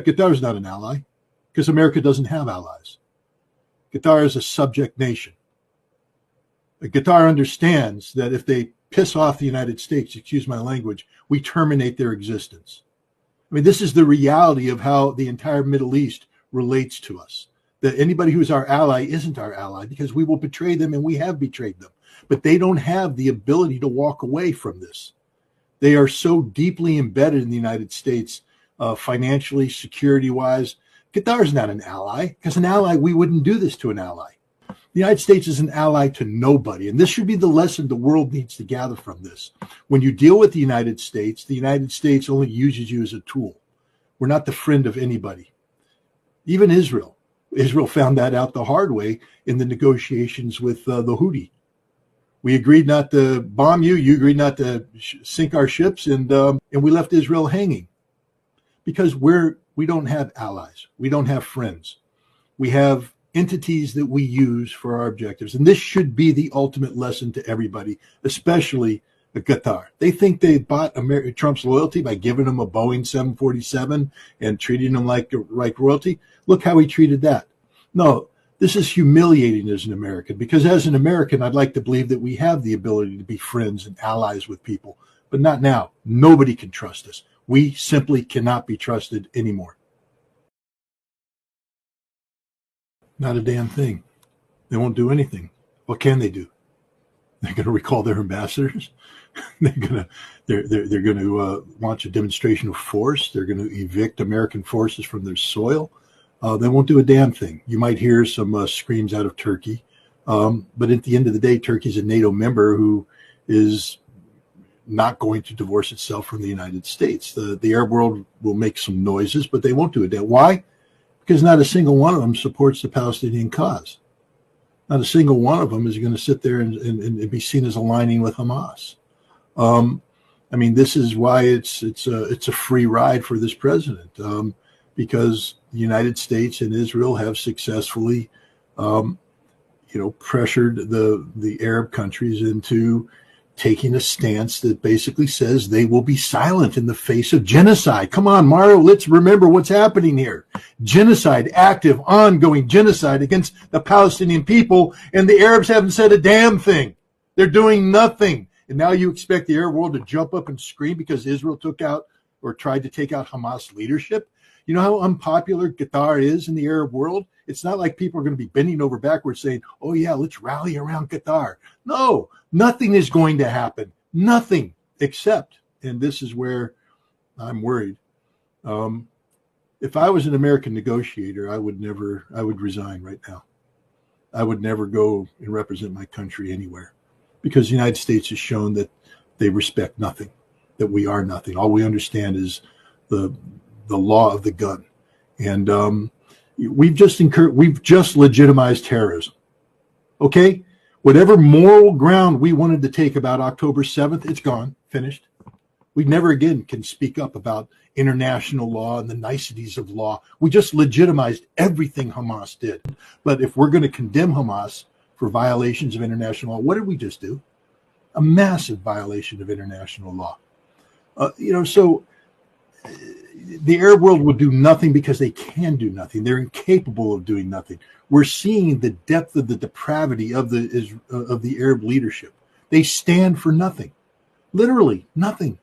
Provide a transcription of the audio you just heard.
Qatar is not an ally because America doesn't have allies. Qatar is a subject nation. Qatar understands that if they piss off the United States, excuse my language, we terminate their existence. I mean, this is the reality of how the entire Middle East relates to us. That anybody who's our ally isn't our ally because we will betray them, and we have betrayed them. But they don't have the ability to walk away from this. They are so deeply embedded in the United States, financially, security-wise. Qatar is not an ally, because an ally, we wouldn't do this to an ally. The United States is an ally to nobody, and this should be the lesson the world needs to gather from this. When you deal with the United States only uses you as a tool. We're not the friend of anybody. Even Israel. Israel found that out the hard way in the negotiations with the Houthi. We agreed not to bomb you. You agreed not to sink our ships, and we left Israel hanging because we don't have allies. We don't have friends. We have entities that we use for our objectives, and this should be the ultimate lesson to everybody, especially Qatar. They think they bought Trump's loyalty by giving him a Boeing 747 and treating him like royalty. Look how he treated that. No. This is humiliating as an American, because as an American, I'd like to believe that we have the ability to be friends and allies with people, but not now. Nobody can trust us. We simply cannot be trusted anymore. Not a damn thing. They won't do anything. What can they do? They're going to recall their ambassadors. They're going to launch a demonstration of force. They're going to evict American forces from their soil. They won't do a damn thing. You might hear some screams out of Turkey, but at the end of the day, Turkey's a NATO member who is not going to divorce itself from the United States. The Arab world will make some noises, but they won't do it. Why? Because not a single one of them supports the Palestinian cause. Not a single one of them is going to sit there and be seen as aligning with Hamas. I mean, this is why it's a free ride for this president. Because the United States and Israel have successfully, pressured the Arab countries into taking a stance that basically says they will be silent in the face of genocide. Come on, Mario, let's remember what's happening here. Genocide, active, ongoing genocide against the Palestinian people, and the Arabs haven't said a damn thing. They're doing nothing. And now you expect the Arab world to jump up and scream because Israel took out or tried to take out Hamas leadership? You know how unpopular Qatar is in the Arab world? It's not like people are going to be bending over backwards saying, oh, yeah, let's rally around Qatar. No, nothing is going to happen. Nothing except, and this is where I'm worried. If I was an American negotiator, I would resign right now. I would never go and represent my country anywhere, because the United States has shown that they respect nothing, that we are nothing. All we understand is the law of the gun. And we've just legitimized terrorism. Okay? Whatever moral ground we wanted to take about October 7th, it's gone, finished. We never again can speak up about international law and the niceties of law. We just legitimized everything Hamas did. But if we're going to condemn Hamas for violations of international law, what did we just do? A massive violation of international law. So the Arab world will do nothing because they can do nothing. They're incapable of doing nothing. We're seeing the depth of the depravity of the Arab leadership. They stand for nothing, literally nothing.